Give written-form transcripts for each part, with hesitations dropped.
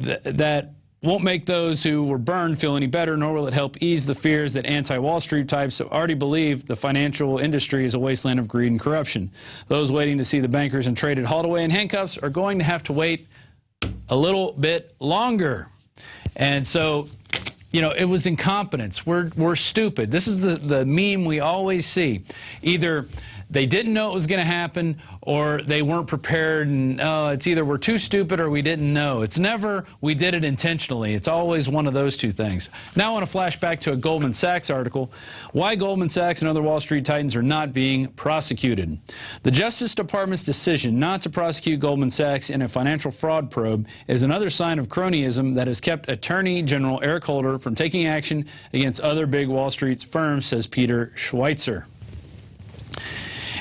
that won't make those who were burned feel any better, nor will it help ease the fears that anti-Wall Street types already believe the financial industry is a wasteland of greed and corruption. Those waiting to see the bankers and traded hauled away in handcuffs are going to have to wait a little bit longer. And so, you know, it was incompetence. We're stupid. This is the meme we always see. Either they didn't know it was going to happen, or they weren't prepared, and it's either we're too stupid or we didn't know. It's never we did it intentionally. It's always one of those two things. Now I want to flash back to a Goldman Sachs article, why Goldman Sachs and other Wall Street titans are not being prosecuted. The Justice Department's decision not to prosecute Goldman Sachs in a financial fraud probe is another sign of cronyism that has kept Attorney General Eric Holder from taking action against other big Wall Street firms, says Peter Schweitzer.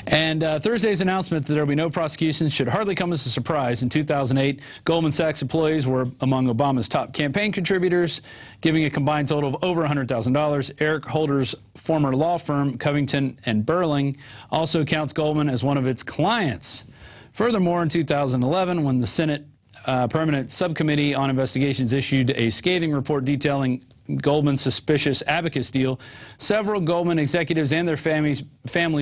And Thursday's announcement that there will be no prosecutions should hardly come as a surprise. In 2008, Goldman Sachs employees were among Obama's top campaign contributors, giving a combined total of over $100,000. Eric Holder's former law firm, Covington & Burling, also counts Goldman as one of its clients. Furthermore, in 2011, when the Senate Permanent Subcommittee on Investigations issued a scathing report detailing Goldman's suspicious abacus deal, several Goldman executives and their families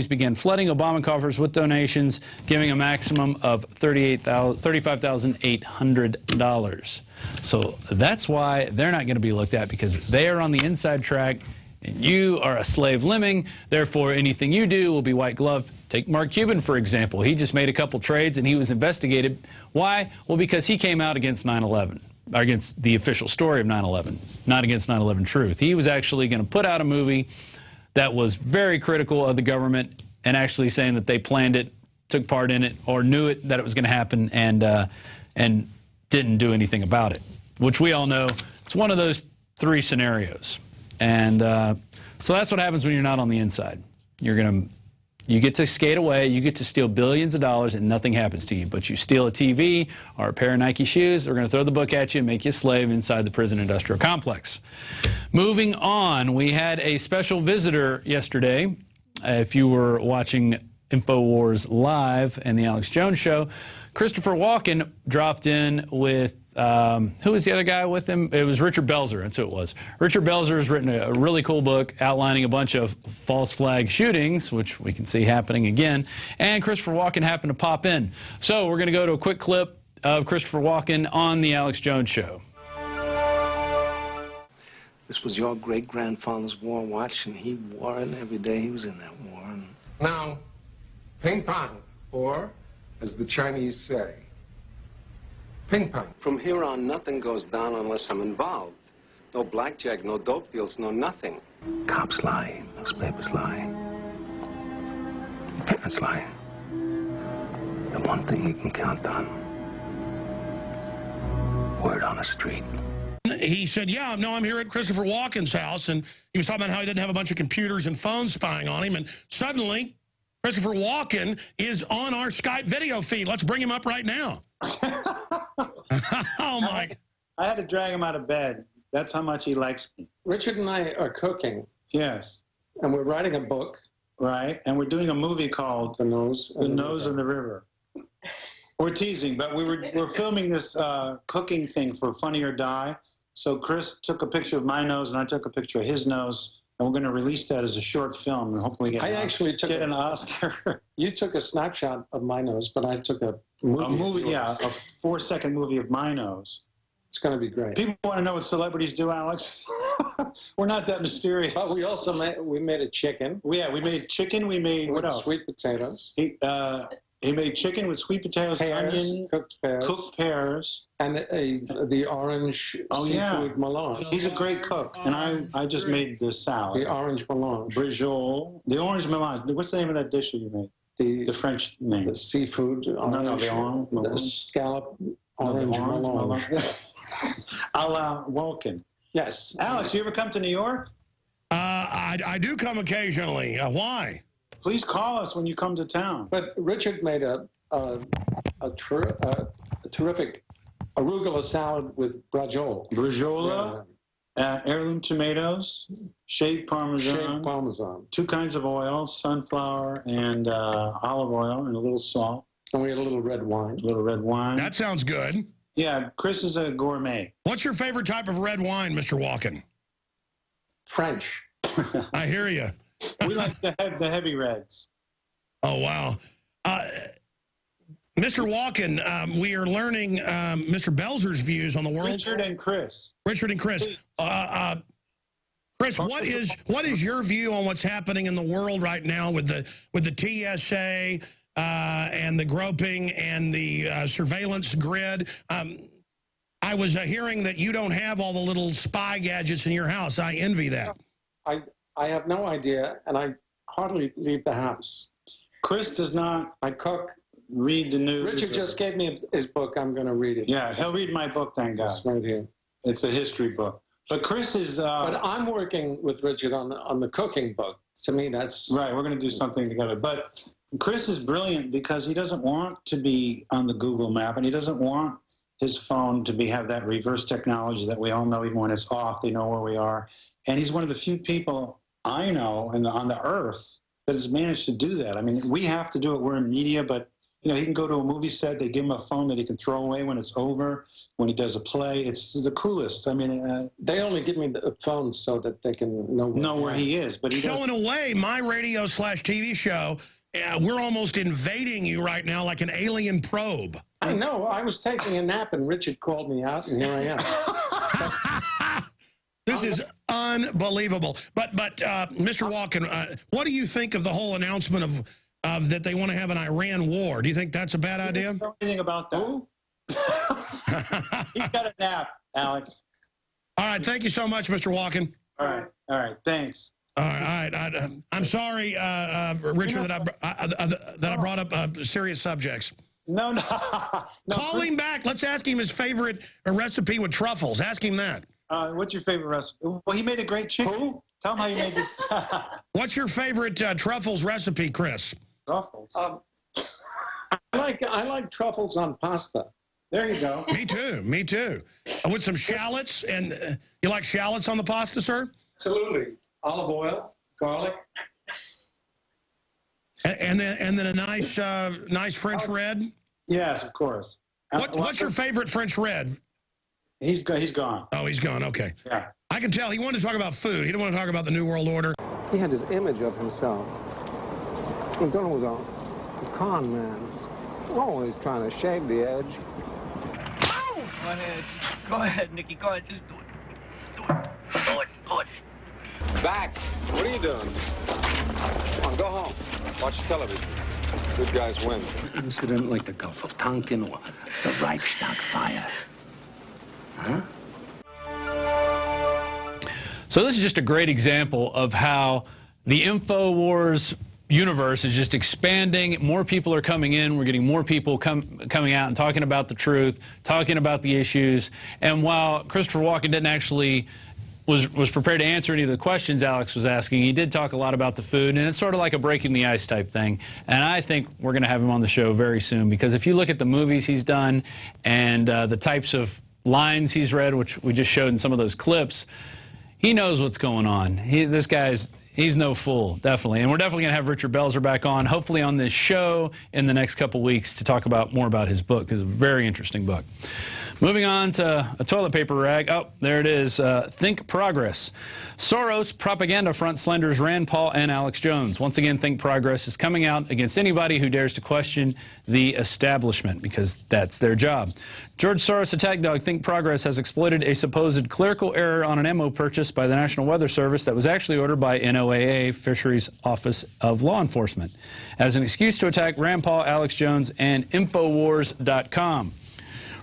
began flooding Obama coffers with donations, giving a maximum of $35,800. So that's why they're not going to be looked at, because they are on the inside track, and you are a slave lemming. Therefore, anything you do will be white glove. Take Mark Cuban, for example. He just made a couple trades, and he was investigated. Why? Well, because he came out against 9/11. Against the official story of 9/11, not against 9/11 truth. He was actually going to put out a movie that was very critical of the government and actually saying that they planned it, took part in it, or knew it that it was going to happen, and didn't do anything about it, which we all know it's one of those three scenarios. And so that's what happens when you're not on the inside. You get to skate away, you get to steal billions of dollars, and nothing happens to you. But you steal a TV or a pair of Nike shoes, they're going to throw the book at you and make you a slave inside the prison industrial complex. Moving on, we had a special visitor yesterday. If you were watching INFOWARS Live and the Alex Jones Show, Christopher Walken dropped in with, who was the other guy with him? It was Richard Belzer, that's who it was. Richard Belzer has written a really cool book outlining a bunch of false flag shootings, which we can see happening again, and Christopher Walken happened to pop in. So we're going to go to a quick clip of Christopher Walken on the Alex Jones Show. This was your great-grandfather's war watch, and he wore it every day he was in that war. Now, ping pong, or, as the Chinese say, ping pong. From here on, nothing goes down unless I'm involved. No blackjack, no dope deals, no nothing. Cops lie, newspapers lie, parents lie. The one thing you can count on, word on the street. He said, yeah, no, I'm here at Christopher Walken's house, and he was talking about how he didn't have a bunch of computers and phones spying on him, and suddenly Christopher Walken is on our Skype video feed. Let's bring him up right now. Oh, my. I had to drag him out of bed. That's how much he likes me. Richard and I are cooking. Yes. And we're writing a book. Right. And we're doing a movie called The Nose in the River. We're teasing, but we're filming this cooking thing for Funny or Die. So Chris took a picture of my nose, and I took a picture of his nose, and we're going to release that as a short film and hopefully get an Oscar. You took a snapshot of my nose, but I took a movie. Yeah, a 4-second movie of my nose. It's going to be great. People want to know what celebrities do, Alex. We're not that mysterious. But we also made a chicken. Yeah, we made chicken. We made, what else? Sweet potatoes. He made chicken with sweet potatoes, onion, cooked pears. And the orange seafood melange. He's a great cook, and I just made the salad. The orange melange. Brajol. The orange melange. What's the name of that dish that you made? The French name. The seafood orange. The orange melange. The scallop orange melange. A la Walken. Yes. Alex, you ever come to New York? I do come occasionally. Why? Please call us when you come to town. But Richard made a terrific arugula salad with brajol. Brajola, heirloom tomatoes, shaved Parmesan. Shaved Parmesan. 2 kinds of oil, sunflower and olive oil, and a little salt. And we had a little red wine. That sounds good. Yeah, Chris is a gourmet. What's your favorite type of red wine, Mr. Walken? French. I hear you. We like the heavy reds. Oh, wow. Mr. Walken, we are learning Mr. Belzer's views on the world. Richard and Chris. Richard and Chris. Chris, what is your view on what's happening in the world right now with the TSA and the groping and the surveillance grid? I was hearing that you don't have all the little spy gadgets in your house. I envy that. I have no idea, and I hardly leave the house. Chris does not I cook. read the news. Richard just gave me his book. I'm going to read it. Yeah, he'll read my book, thank God. It's right here. It's a history book. But Chris is... But I'm working with Richard on the cooking book. To me, that's... Right, we're going to do something together. But Chris is brilliant because he doesn't want to be on the Google map, and he doesn't want his phone to have that reverse technology that we all know. Even when it's off, they know where we are. And he's one of the few people I know on the earth that has managed to do that. I mean, we have to do it. We're in media, but you know, he can go to a movie set. They give him a phone that he can throw away when it's over, when he does a play. It's the coolest. I mean... they only give me the phone so that they can know where he is. But he showing away my radio/TV show, we're almost invading you right now like an alien probe. I know. I was taking a nap, and Richard called me out, and here I am. This is unbelievable. But Mr. Walken, what do you think of the whole announcement of that they want to have an Iran war? Do you think that's a bad idea? Don't know anything about that. He's got a nap, Alex. All right. Thank you so much, Mr. Walken. All right. Thanks. All right. I'm sorry, Richard, that I brought up serious subjects. No. Call him back. Let's ask him his favorite recipe with truffles. Ask him that. What's your favorite recipe? Well, he made a great chicken. Who? Tell him how you made it. What's your favorite truffles recipe, Chris? Truffles. I like truffles on pasta. There you go. Me too. With some shallots, and you like shallots on the pasta, sir? Absolutely. Olive oil, garlic. And then a nice French red? Yes, of course. What's your favorite French red? He's gone. Oh, he's gone. Okay. Yeah. I can tell he wanted to talk about food. He didn't want to talk about the New World Order. He had this image of himself. Donald was a con man, always trying to shave the edge. Go ahead, Nicky. Go ahead. Just do it. Do it. Back. What are you doing? Come on, go home. Watch television. Good guys win. An incident like the Gulf of Tonkin or the Reichstag fire. Huh? So this is just a great example of how the InfoWars universe is just expanding. More people are coming in. We're getting more people coming out and talking about the truth, talking about the issues. And while Christopher Walken didn't actually was prepared to answer any of the questions Alex was asking, he did talk a lot about the food, and it's sort of like a breaking the ice type thing. And I think we're going to have him on the show very soon, because if you look at the movies he's done and the types of lines he's read, which we just showed in some of those clips, he knows what's going on. This guy's, he's no fool, definitely. And we're definitely going to have Richard Belzer back on, hopefully on this show in the next couple weeks, to talk about more about his book. It's a very interesting book. Moving on to a toilet paper rag. Oh, there it is. Think Progress. Soros propaganda front slanders Rand Paul and Alex Jones. Once again, Think Progress is coming out against anybody who dares to question the establishment, because that's their job. George Soros attack dog Think Progress has exploited a supposed clerical error on an ammo purchase by the National Weather Service that was actually ordered by NOAA, Fisheries Office of Law Enforcement, as an excuse to attack Rand Paul, Alex Jones, and InfoWars.com.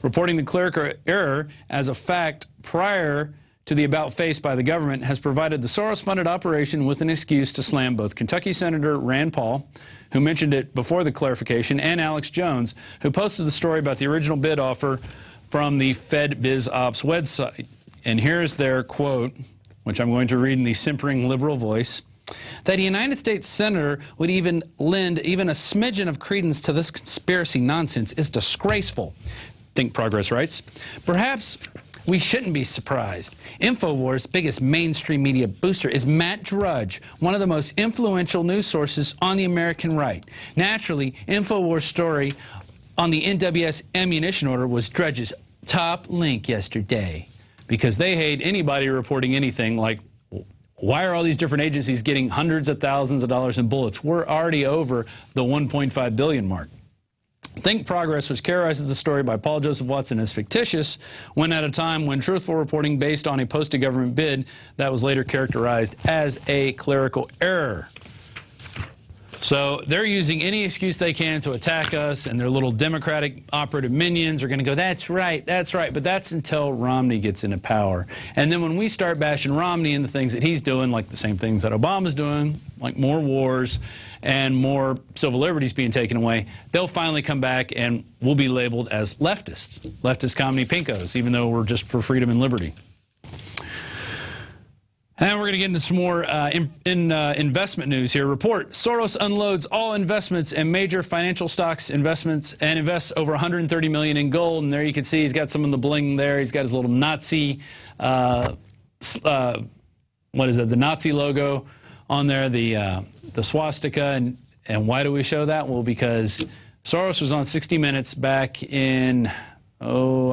Reporting the clerical error as a fact prior to the about-face by the government has provided the Soros-funded operation with an excuse to slam both Kentucky Senator Rand Paul, who mentioned it before the clarification, and Alex Jones, who posted the story about the original bid offer from the FedBizOps website. And here's their quote, which I'm going to read in the simpering liberal voice. That a United States senator would even lend even a smidgen of credence to this conspiracy nonsense is disgraceful. Think Progress writes, perhaps we shouldn't be surprised. InfoWars' biggest mainstream media booster is Matt Drudge, one of the most influential news sources on the American right. Naturally, InfoWars' story on the NWS ammunition order was Drudge's top link yesterday because they hate anybody reporting anything like, why are all these different agencies getting hundreds of thousands of dollars in bullets? We're already over the 1.5 billion mark. Think Progress, which characterizes the story by Paul Joseph Watson as fictitious, when at a time when truthful reporting based on a posted government bid that was later characterized as a clerical error. So they're using any excuse they can to attack us, and their little Democratic operative minions are going to go, that's right, but that's until Romney gets into power. And then when we start bashing Romney and the things that he's doing, like the same things that Obama's doing, like more wars and more civil liberties being taken away, they'll finally come back and we'll be labeled as leftists, leftist comedy pinkos, even though we're just for freedom and liberty. And we're going to get into some more investment news here. Report, Soros unloads all investments in major financial stocks investments and invests over $130 million in gold. And there you can see he's got some of the bling there. He's got his little Nazi, what is it, the Nazi logo on there, the swastika. And why do we show that? Well, because Soros was on 60 Minutes back in, I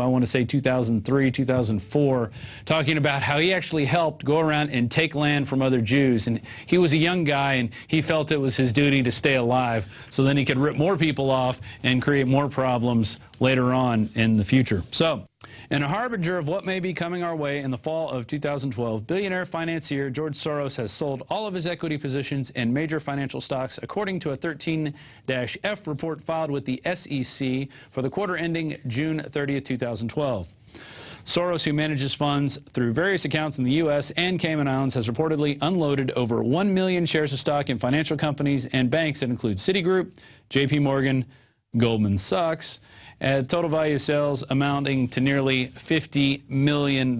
want to say 2003, 2004, talking about how he actually helped go around and take land from other Jews. And he was a young guy, and he felt it was his duty to stay alive so then he could rip more people off and create more problems later on in the future. So, in a harbinger of what may be coming our way in the fall of 2012, billionaire financier George Soros has sold all of his equity positions in major financial stocks, according to a 13-F report filed with the SEC for the quarter ending June 30th, 2012. Soros, who manages funds through various accounts in the U.S. and Cayman Islands, has reportedly unloaded over 1 million shares of stock in financial companies and banks that include Citigroup, J.P. Morgan, Goldman Sachs, at total value of sales amounting to nearly $50 million.